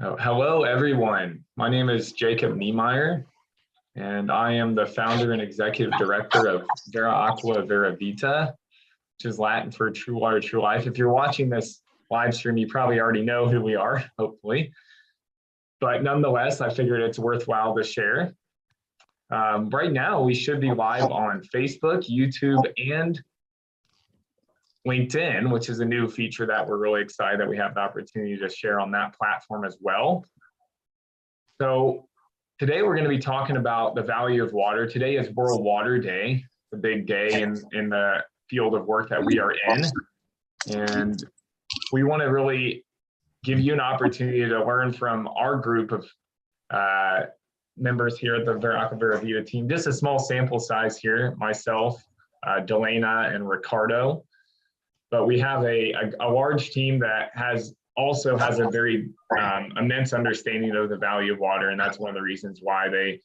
Oh, hello, everyone. My name is Jacob Niemeyer, and I am the founder and executive director of Vera Aqua Vera Vita, which is Latin for True Water, True Life. If you're watching this live stream, you probably already know who we are, hopefully. But nonetheless, I figured it's worthwhile to share. Right now, we should be live on Facebook, YouTube, and LinkedIn, which is a new feature that we're really excited that we have the opportunity to share on that platform as well. So today we're going to be talking about the value of water. Today is World Water Day, the big day in the field of work that we are in. And we want to really give you an opportunity to learn from our group of members here at the Vera Aqua Vera Vita team. Just a small sample size here, myself, Delana, and Ricardo. But we have a large team that also has a very immense understanding of the value of water, and that's one of the reasons why they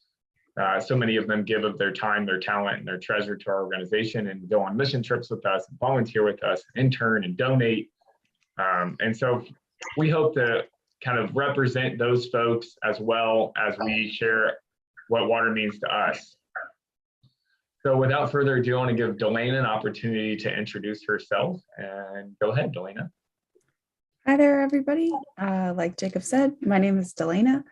so many of them give of their time, their talent, and their treasure to our organization and go on mission trips with us, volunteer with us, intern and donate. And so we hope to kind of represent those folks as well as we share what water means to us. So without further ado, I want to give Delana an opportunity to introduce herself, and go ahead, Delana. Hi there, everybody. Like Jacob said, my name is Delana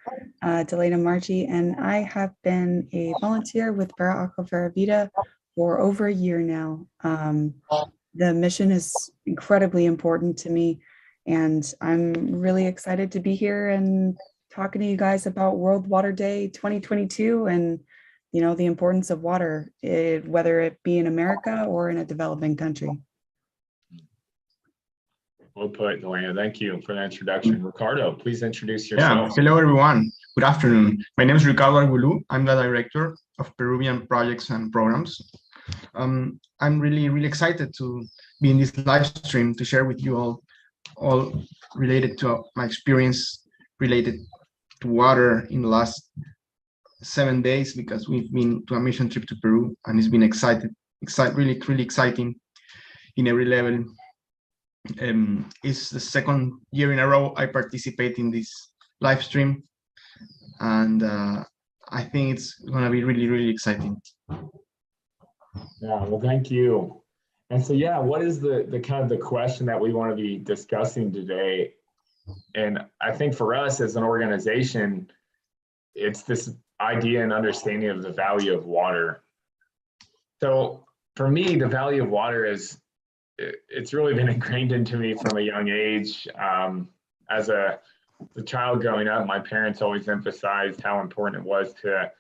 Marchi, and I have been a volunteer with Vera Aqua Vera Vita for over a year now. The mission is incredibly important to me, and I'm really excited to be here and talking to you guys about World Water Day 2022 and the importance of water, whether it be in America or in a developing country. Well put, Delana. Thank you for the introduction. Ricardo, please introduce yourself. Yeah, hello everyone. Good afternoon. My name is Ricardo Argulu. I'm the director of Peruvian projects and programs. I'm really excited to be in this live stream to share with you all related to my experience related to water in the last 7 days, because we've been to a mission trip to Peru and it's been really exciting in every level. It's the second year in a row I participate in this live stream, and I think it's going to be really exciting. Yeah, well, thank you. And so, yeah, what is the kind of the question that we want to be discussing today? And I think for us as an organization, it's this idea and understanding of the value of water. So for me, the value of water it's really been ingrained into me from a young age. As a child growing up, my parents always emphasized how important it was to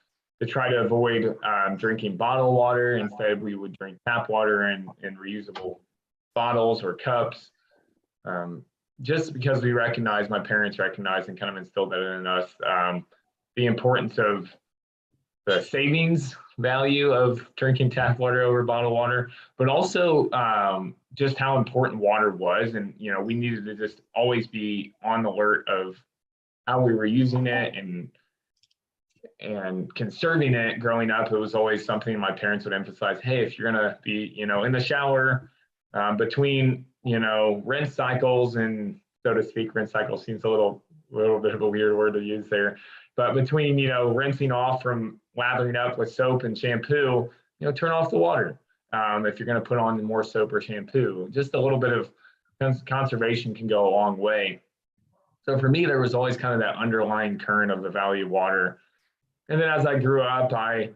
try to avoid drinking bottled water. Instead, we would drink tap water in reusable bottles or cups. Just because my parents recognized and kind of instilled that in us, the importance of the savings value of drinking tap water over bottled water, but also just how important water was. And, we needed to just always be on the alert of how we were using it and conserving it. Growing up, it was always something my parents would emphasize, hey, if you're going to be, in the shower between, rinse cycles, and so to speak, rinse cycle seems a little bit of a weird word to use there. But between, rinsing off from lathering up with soap and shampoo, turn off the water if you're going to put on more soap or shampoo. Just a little bit of conservation can go a long way. So for me, there was always kind of that underlying current of the value of water. And then as I grew up, I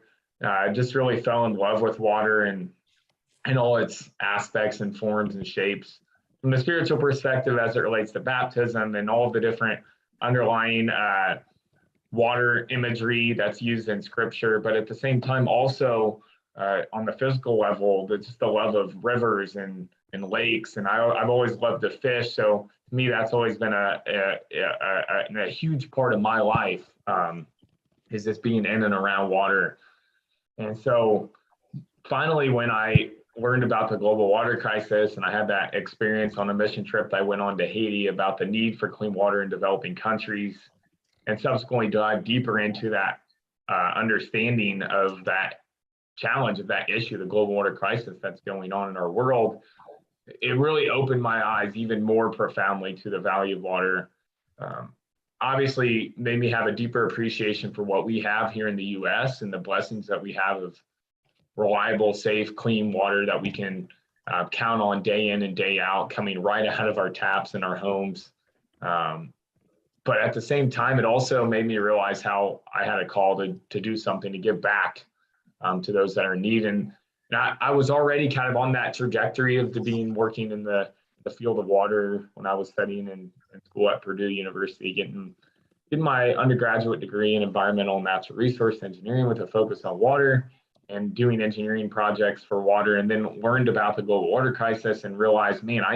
just really fell in love with water and all its aspects and forms and shapes. From the spiritual perspective, as it relates to baptism and all of the different underlying water imagery that's used in scripture, but at the same time also on the physical level, just the love of rivers and lakes. And I've always loved to fish, so to me that's always been a huge part of my life, is just being in and around water. And so finally, when I learned about the global water crisis and I had that experience on a mission trip I went on to Haiti about the need for clean water in developing countries, and subsequently dive deeper into that understanding of that challenge, of that issue, the global water crisis that's going on in our world, it really opened my eyes even more profoundly to the value of water. obviously made me have a deeper appreciation for what we have here in the US and the blessings that we have of reliable, safe, clean water that we can count on day in and day out, coming right out of our taps in our homes. But at the same time, it also made me realize how I had a call to do something to give back to those that are in need. And I was already kind of on that trajectory of working in the field of water when I was studying in school at Purdue University, getting my undergraduate degree in environmental and natural resource engineering with a focus on water and doing engineering projects for water, and then learned about the global water crisis and realized, man, I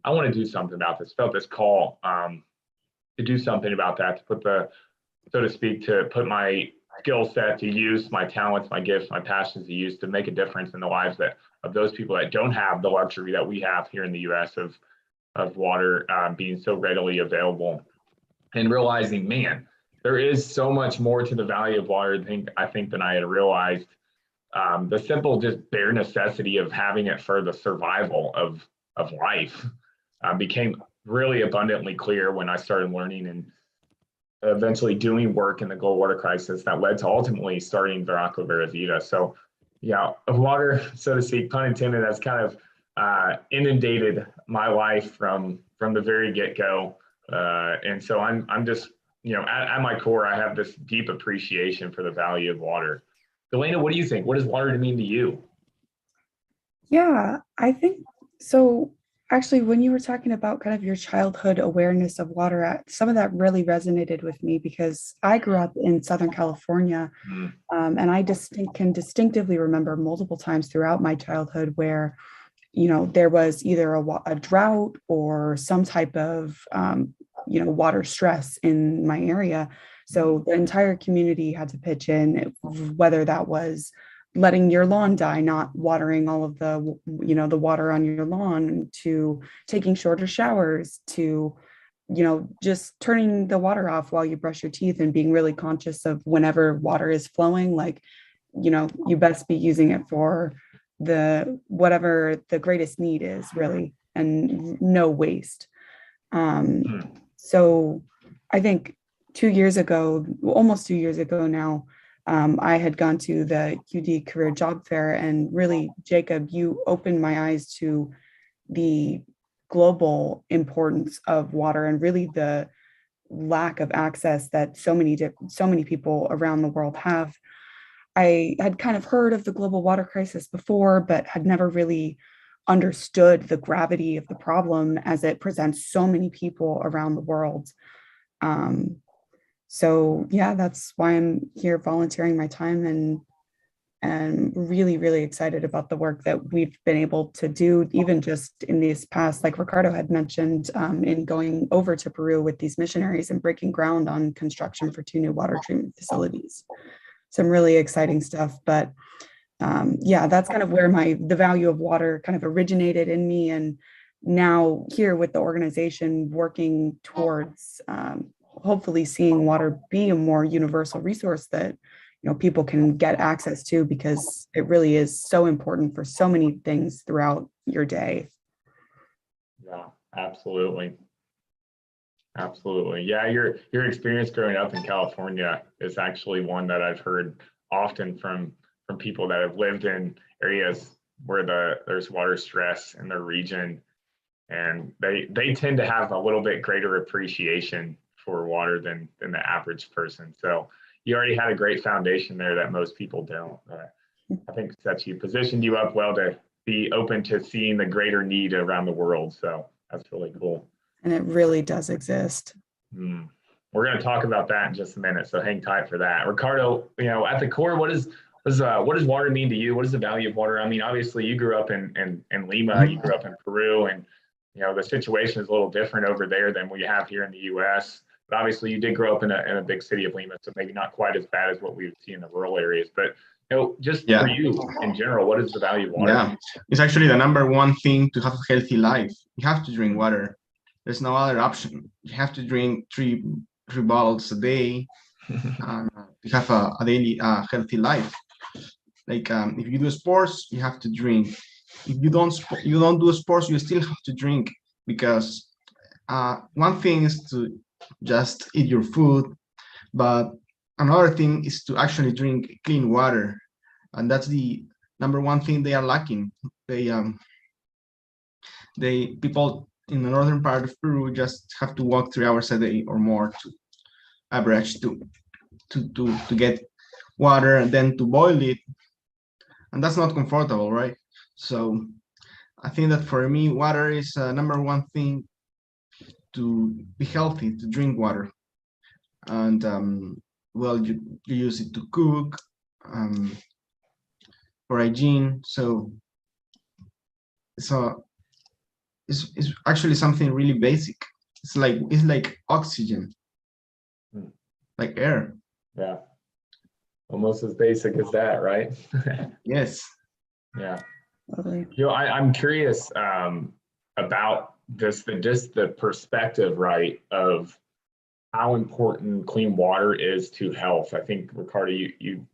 want to do something about this, felt this call to do something about that, to put to put my skill set to use, my talents, my gifts, my passions to use to make a difference in the lives of those people that don't have the luxury that we have here in the US of water being so readily available, and realizing, man, there is so much more to the value of water I think than I had realized. The simple, just bare necessity of having it for the survival of life became really abundantly clear when I started learning and eventually doing work in the global water crisis that led to ultimately starting Vera Aqua Vera Vita. So yeah, water, so to speak, pun intended, has kind of inundated my life from the very get-go. And so I'm just, at my core, I have this deep appreciation for the value of water. Delana, what do you think? What does water mean to you? Yeah, I think so. Actually, when you were talking about kind of your childhood awareness of water, some of that really resonated with me because I grew up in Southern California, and I can distinctively remember multiple times throughout my childhood where, there was either a drought or some type of, water stress in my area. So the entire community had to pitch in, whether that was letting your lawn die, not watering all of the, the water on your lawn, to taking shorter showers, to, just turning the water off while you brush your teeth and being really conscious of whenever water is flowing, like, you best be using it for whatever the greatest need is, really, and no waste. So I think 2 years ago, almost 2 years ago now, I had gone to the UD Career Job Fair, and really, Jacob, you opened my eyes to the global importance of water and really the lack of access that so many people around the world have. I had kind of heard of the global water crisis before, but had never really understood the gravity of the problem as it presents so many people around the world. So yeah, that's why I'm here volunteering my time, and really, really excited about the work that we've been able to do, even just in these past, like Ricardo had mentioned, in going over to Peru with these missionaries and breaking ground on construction for 2 new water treatment facilities. Some really exciting stuff, but yeah, that's kind of where the value of water kind of originated in me. And now here with the organization working towards hopefully seeing water be a more universal resource that people can get access to, because it really is so important for so many things throughout your day. Yeah, absolutely. Absolutely. Yeah, your experience growing up in California is actually one that I've heard often from people that have lived in areas where there's water stress in their region, and they tend to have a little bit greater appreciation for water than the average person. So you already had a great foundation there that most people don't. I think positioned you up well to be open to seeing the greater need around the world. So that's really cool. And it really does exist. We're going to talk about that in just a minute, so hang tight for that. Ricardo, at the core, what does water mean to you? What is the value of water? I mean, obviously you grew up in Lima, you grew up in Peru, and the situation is a little different over there than we have here in the US. But obviously you did grow up in a big city of Lima, so maybe not quite as bad as what we would see in the rural areas. But for you in general, what is the value of water? Yeah, it's actually the number one thing to have a healthy life. You have to drink water. There's no other option. You have to drink three bottles a day to have a daily healthy life. Like if you do sports, you have to drink. If you don't do sports, you still have to drink, because one thing is to just eat your food. But another thing is to actually drink clean water. And that's the number one thing they are lacking. People in the northern part of Peru just have to walk 3 hours a day or more to average to get water and then to boil it. And that's not comfortable, right? So I think that for me, water is number one thing to be healthy, to drink water. And well, you use it to cook, for hygiene. So it's actually something really basic. It's like oxygen, like air. Yeah. Almost as basic as that, right? Yes. Yeah. Lovely. I'm curious about just the perspective, right, of how important clean water is to health. I think, Ricardo, you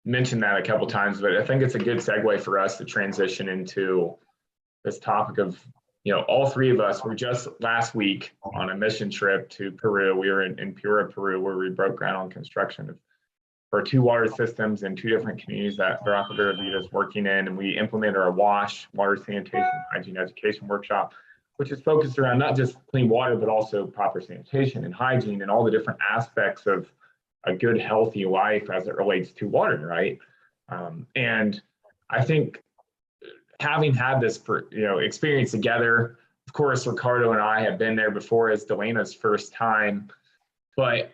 mentioned that a couple times, but I think it's a good segue for us to transition into this topic of, all three of us were just last week on a mission trip to Peru. We were in Piura, Peru, where we broke ground on construction for 2 water systems in 2 different communities that Vera Aqua Vera Vita is working in. And we implemented our WASH, water sanitation, hygiene education workshop, which is focused around not just clean water, but also proper sanitation and hygiene and all the different aspects of a good, healthy life as it relates to water, right? And I think having had this, experience together, of course, Ricardo and I have been there before as Delena's first time, but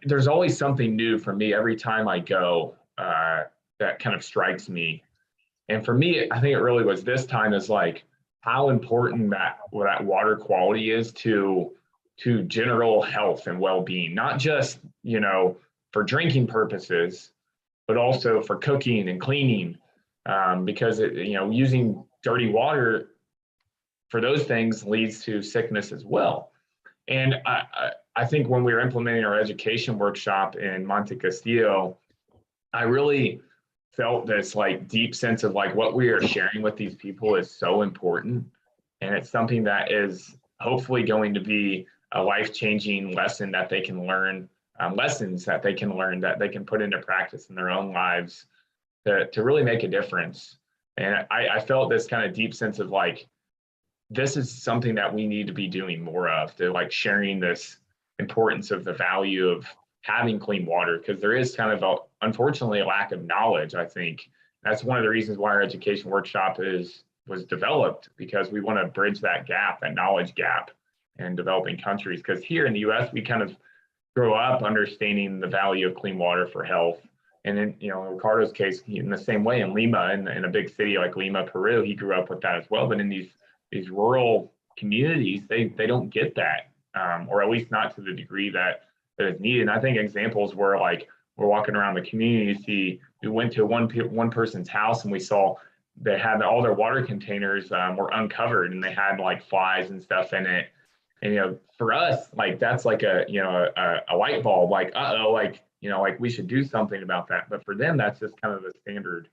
there's always something new for me every time I go that kind of strikes me. And for me, I think it really was this time is like how important that water quality is to general health and well-being, not just, for drinking purposes, but also for cooking and cleaning, because using dirty water for those things leads to sickness as well. And I think when we were implementing our education workshop in Monte Castillo, I really felt this like deep sense of like what we are sharing with these people is so important. And it's something that is hopefully going to be a life-changing lesson that they can learn, lessons that they can learn that they can put into practice in their own lives to really make a difference. And I felt this kind of deep sense of like, this is something that we need to be doing more of, to like sharing this importance of the value of having clean water, because there is kind of unfortunately a lack of knowledge. I think that's one of the reasons why our education workshop was developed, because we want to bridge that gap, that knowledge gap in developing countries. Because here in the US, we kind of grow up understanding the value of clean water for health. And in Ricardo's case, in the same way in Lima, in a big city like Lima, Peru, he grew up with that as well. But in these rural communities, they don't get that, or at least not to the degree that is needed. And I think examples were like, we're walking around the community, we went to one person's house and we saw they had all their water containers were uncovered and they had like flies and stuff in it. And, for us, like, that's like a light bulb, like, like we should do something about that. But for them, that's just kind of the standard,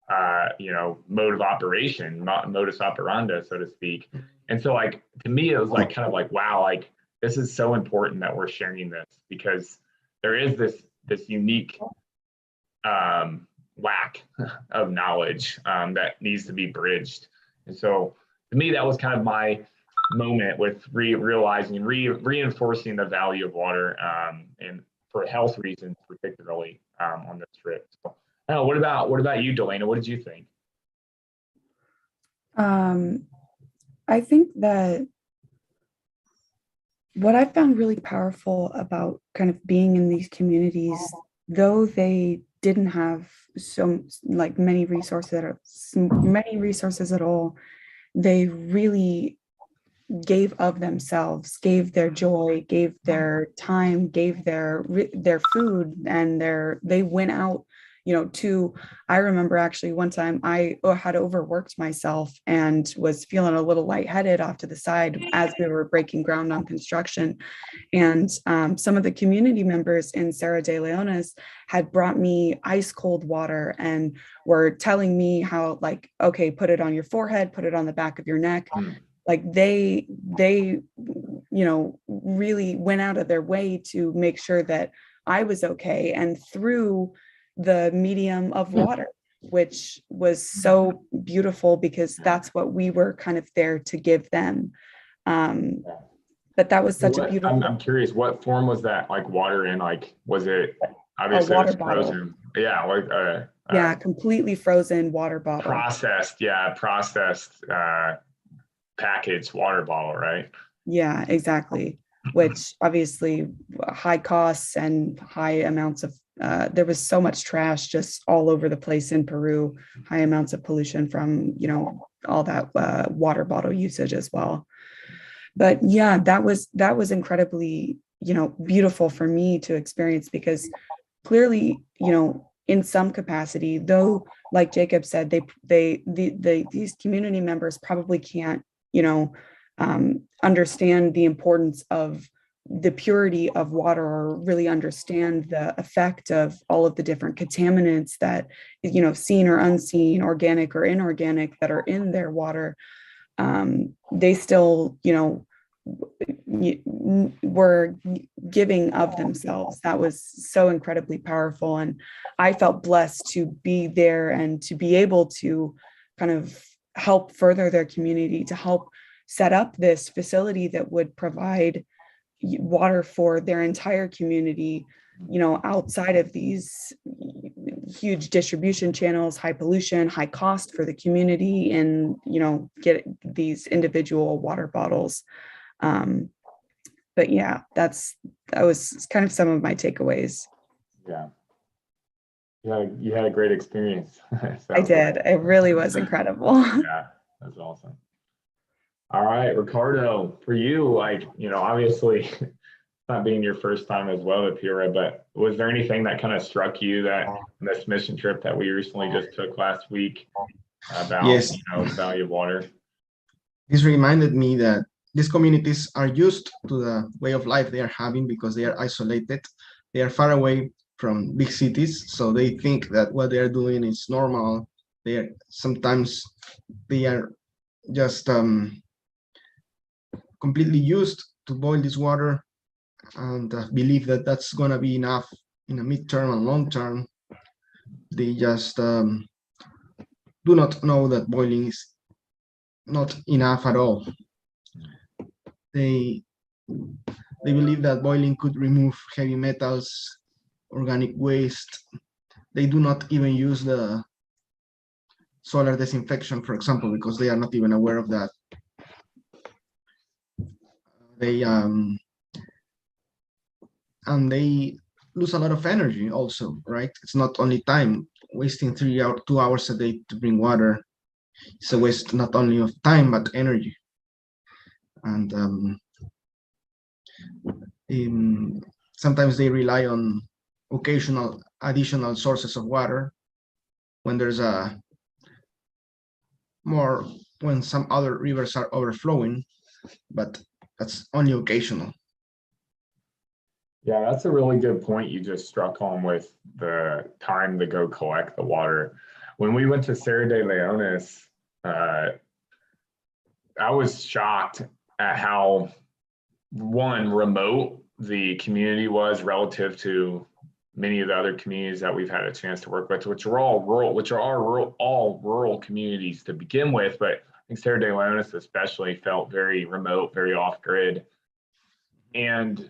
mode of operation, modus operandi, so to speak. And so like, to me, it was like, kind of like, wow, like this is so important that we're sharing this, because there is this unique lack of knowledge that needs to be bridged. And so to me, that was kind of my moment with realizing, reinforcing the value of water, and for health reasons, particularly on this trip. So, what about you, Delana? What did you think? I think that what I found really powerful about kind of being in these communities, though they didn't have so like many resources at all, they really gave of themselves, gave their joy, gave their time, gave their food, and they went out, I remember actually one time I had overworked myself and was feeling a little lightheaded off to the side as we were breaking ground on construction. And some of the community members in Serra de Leones had brought me ice cold water and were telling me how, like, okay, put it on your forehead, put it on the back of your neck. Like really went out of their way to make sure that I was okay, and through the medium of water, which was so beautiful because that's what we were kind of there to give them. But that was such a beautiful. I'm curious, what form was that, like water in? Like, was it obviously water it's bottle. frozen? Yeah, like yeah, completely frozen water bottle. Processed packaged water bottle, right? Yeah, exactly. Which obviously high costs and high amounts of there was so much trash just all over the place in Peru, high amounts of pollution from, all that water bottle usage as well. But yeah, that was incredibly, beautiful for me to experience, because clearly, in some capacity, though, like Jacob said, these community members probably can't, understand the importance of the purity of water, or really understand the effect of all of the different contaminants that, seen or unseen, organic or inorganic, that are in their water. They still, were giving of themselves. That was so incredibly powerful. And I felt blessed to be there and to be able to kind of help further their community, to help set up this facility that would provide water for their entire community, outside of these huge distribution channels, high pollution, high cost for the community, and, get these individual water bottles. But yeah, that was kind of some of my takeaways. Yeah. You had a great experience. I did. Like. It really was incredible. Yeah, that's awesome. All right, Ricardo, for you, like, obviously not being your first time as well at Pura, but was there anything that kind of struck you that this mission trip that we recently just took last week about, Yes. The value of water? This reminded me that these communities are used to the way of life they are having because they are isolated. They are far away from big cities, so they think that what they are doing is normal. Sometimes they are just completely used to boil this water and believe that that's going to be enough in the midterm and long term. They just do not know that boiling is not enough at all. They believe that boiling could remove heavy metals, organic waste. They do not even use the solar disinfection, for example, because they are not even aware of that. They lose a lot of energy also, right? It's not only time. Wasting 2 hours a day to bring water, it's a waste not only of time but energy. And sometimes they rely on occasional additional sources of water when there's when some other rivers are overflowing, but that's only occasional. Yeah, that's a really good point you just struck on with the time to go collect the water. When we went to Serra de Leones, I was shocked at how, one, remote the community was relative to many of the other communities that we've had a chance to work with, which are all rural communities to begin with. But I think Serra de Leones especially felt very remote, very off-grid. And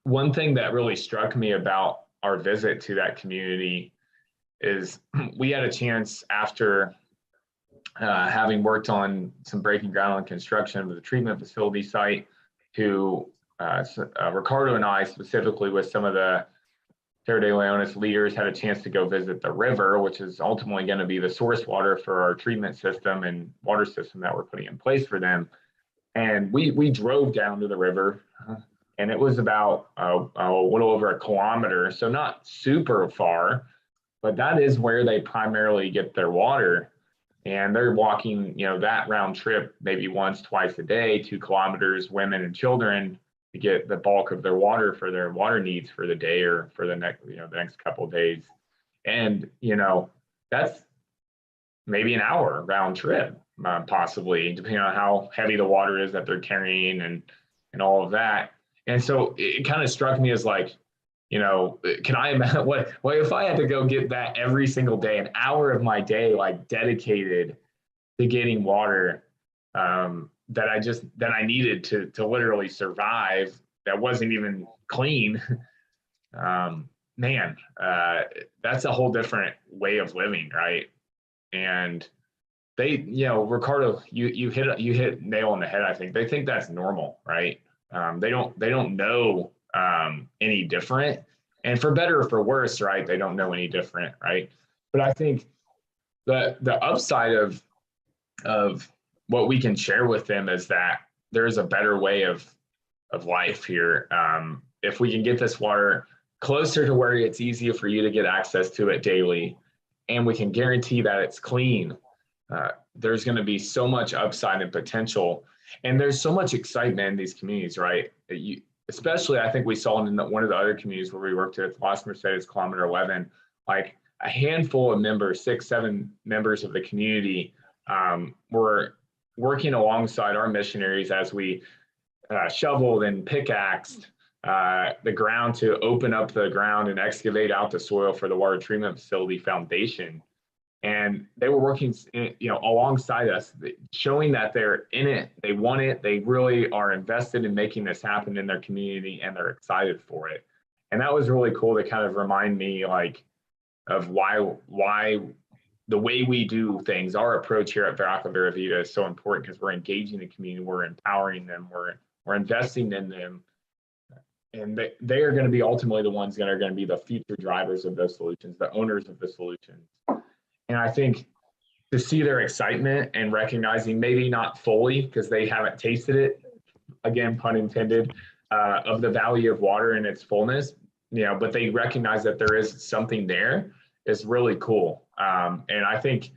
one thing that really struck me about our visit to that community is we had a chance, after having worked on some breaking ground on construction of the treatment facility site, to Ricardo and I, specifically with some of the Serra de Leones leaders, had a chance to go visit the river, which is ultimately going to be the source water for our treatment system and water system that we're putting in place for them. And we drove down to the river, and it was about a little over a kilometer, so not super far, but that is where they primarily get their water. And they're walking, that round trip maybe once, twice a day, 2 kilometers, women and children, to get the bulk of their water for their water needs for the day or for the next, the next couple of days. And, that's maybe an hour round trip, possibly, depending on how heavy the water is that they're carrying and all of that. And so it kind of struck me as like, can I imagine what if I had to go get that every single day, an hour of my day, like dedicated to getting water that I needed to literally survive, that wasn't even clean. Man, that's a whole different way of living, right? And they, Ricardo, you hit nail on the head. I think they think that's normal, right? They don't know any different, and for better or for worse, right? They don't know any different, right? But I think the upside of what we can share with them is that there's a better way of life here. If we can get this water closer to where it's easier for you to get access to it daily, and we can guarantee that it's clean, there's going to be so much upside and potential. And there's so much excitement in these communities, right? Especially, I think we saw in one of the other communities where we worked at Las Mercedes, Kilometer 11, like a handful of members, 6, 7 members of the community were working alongside our missionaries as we shoveled and pickaxed the ground to open up the ground and excavate out the soil for the water treatment facility foundation. And they were working, alongside us, showing that they're in it, they want it, they really are invested in making this happen in their community, and they're excited for it. And that was really cool to kind of remind me, like, of why the way we do things, our approach here at Vera Aqua Vera Vita is so important, because we're engaging the community, we're empowering them, we're investing in them, and they are going to be ultimately the ones that are going to be the future drivers of those solutions, the owners of the solutions. And I think to see their excitement and recognizing, maybe not fully because they haven't tasted it, again, pun intended, of the value of water in its fullness, but they recognize that there is something there, is really cool. And I think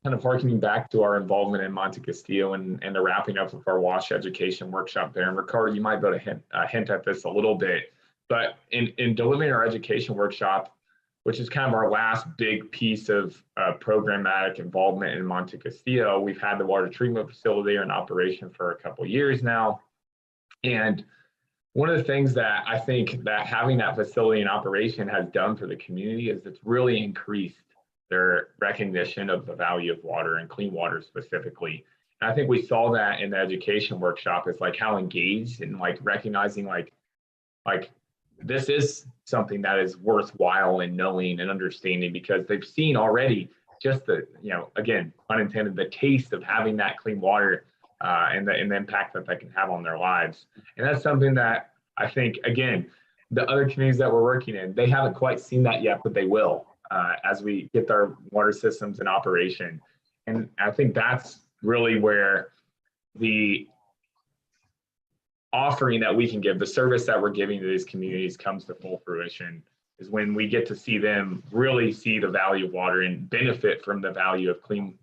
kind of harkening back to our involvement in Monte Castillo and the wrapping up of our WASH education workshop there, and Ricardo, you might be able to hint at this a little bit, but in delivering our education workshop, which is kind of our last big piece of programmatic involvement in Monte Castillo, we've had the water treatment facility in operation for a couple of years now. And one of the things that I think that having that facility in operation has done for the community is it's really increased their recognition of the value of water, and clean water specifically. And I think we saw that in the education workshop, is like how engaged and like recognizing like this is something that is worthwhile in knowing and understanding, because they've seen already just the, again, unintended, the taste of having that clean water and the impact that can have on their lives. And that's something that I think, again, the other communities that we're working in, they haven't quite seen that yet, but they will as we get our water systems in operation. And I think that's really where the offering that we can give, the service that we're giving to these communities, comes to full fruition, is when we get to see them really see the value of water and benefit from the value of clean,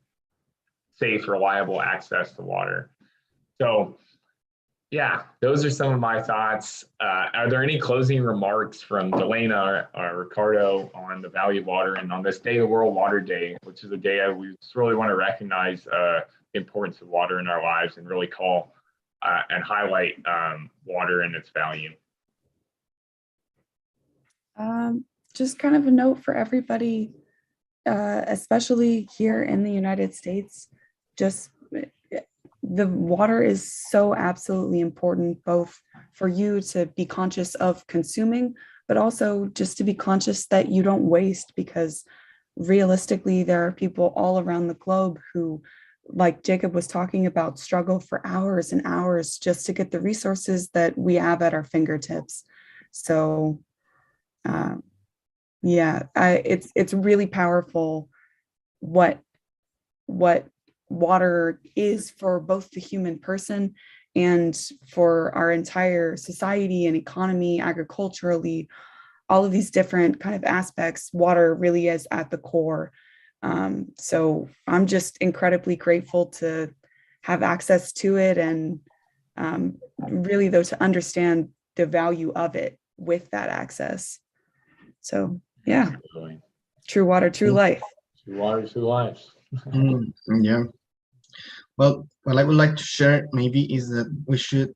safe, reliable access to water. So yeah, those are some of my thoughts. Are there any closing remarks from Delana or Ricardo on the value of water, and on this day of World Water Day, which is a day we just really want to recognize the importance of water in our lives and really call and highlight water and its value? Just kind of a note for everybody, especially here in the United States, just the water is so absolutely important, both for you to be conscious of consuming, but also just to be conscious that you don't waste, because realistically, there are people all around the globe who, like Jacob was talking about, struggle for hours and hours just to get the resources that we have at our fingertips. So yeah, it's really powerful what water is for both the human person and for our entire society and economy, agriculturally, all of these different kind of aspects. Water really is at the core. So I'm just incredibly grateful to have access to it, and really, though, to understand the value of it with that access. So yeah, true water, true life. Two waters, two lives. Yeah. Well, what I would like to share maybe is that we should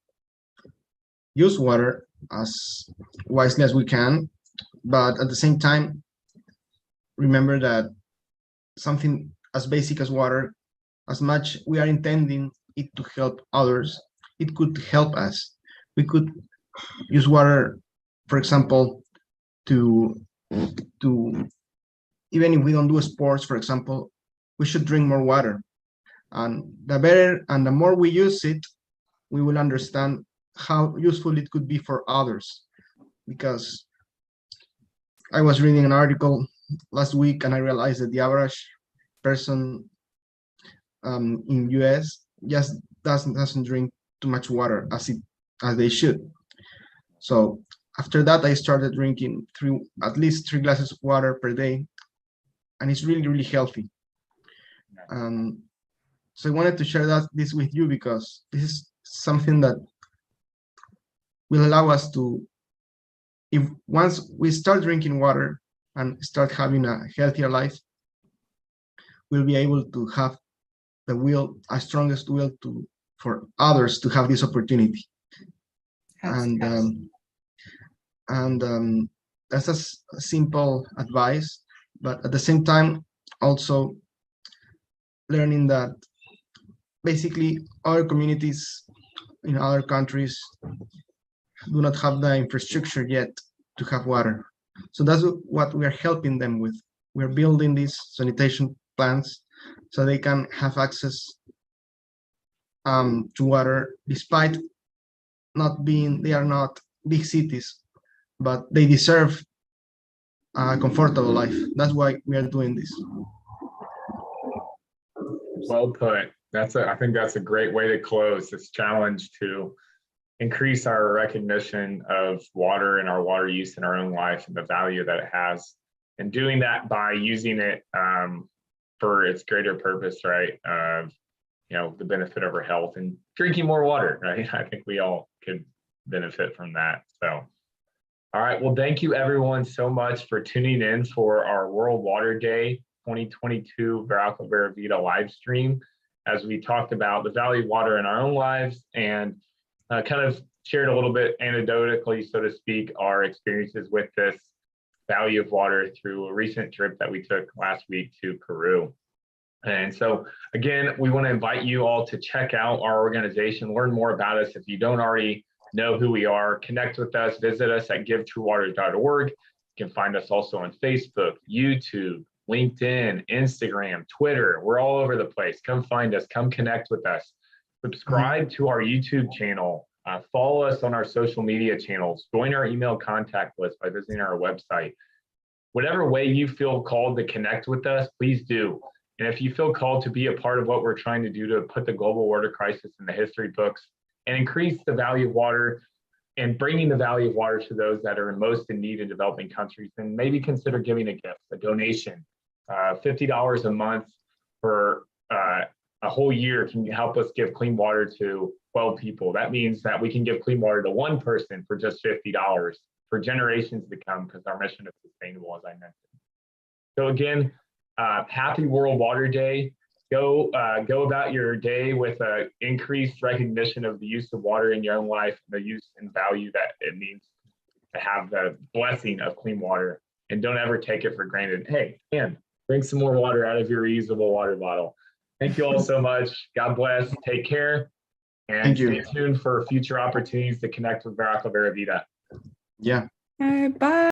use water as wisely as we can, but at the same time, remember that something as basic as water, as much we are intending it to help others, it could help us. We could use water, for example, to even if we don't do sports, for example, we should drink more water. And the better and the more we use it, we will understand how useful it could be for others. Because I was reading an article last week and I realized that the average person in US just doesn't drink too much water as they should. So after that, I started drinking at least 3 glasses of water per day, and it's really, really healthy. So I wanted to share this with you because this is something that will allow us to, if once we start drinking water and start having a healthier life, we'll be able to have the will, a strongest will for others to have this opportunity. Absolutely. And that's a simple advice, but at the same time, also learning that basically other communities in other countries do not have the infrastructure yet to have water. So that's what we are helping them with. We're building these sanitation plants so they can have access to water, despite they are not big cities, but they deserve a comfortable life. That's why we are doing this. Well put. I think that's a great way to close this challenge to increase our recognition of water and our water use in our own life and the value that it has, and doing that by using it for its greater purpose, right? Of the benefit of our health and drinking more water, right? I think we all could benefit from that. So, all right. Well, thank you everyone so much for tuning in for our World Water Day 2022 Vera Aqua Vera Vita live stream, as we talked about the value of water in our own lives and kind of shared a little bit anecdotally, so to speak, our experiences with this value of water through a recent trip that we took last week to Peru. And so again, we want to invite you all to check out our organization, learn more about us. If you don't already know who we are, connect with us, visit us at givetruewaters.org. You can find us also on Facebook, YouTube, LinkedIn, Instagram, Twitter. We're all over the place. Come find us, come connect with us. Subscribe to our YouTube channel. Follow us on our social media channels. Join our email contact list by visiting our website. Whatever way you feel called to connect with us, please do. And if you feel called to be a part of what we're trying to do to put the global water crisis in the history books and increase the value of water and bringing the value of water to those that are most in need in developing countries, then maybe consider giving a gift, a donation. $50 a month for a whole year can help us give clean water to 12 people. That means that we can give clean water to one person for just $50 for generations to come, because our mission is sustainable, as I mentioned. So again, happy World Water Day. Go about your day with an increased recognition of the use of water in your own life, the use and value that it means to have the blessing of clean water, and don't ever take it for granted. Hey, man, drink some more water out of your reusable water bottle. Thank you all so much. God bless. Take care. And stay tuned for future opportunities to connect with Vera Aqua Vera Vita. Yeah. All right, bye.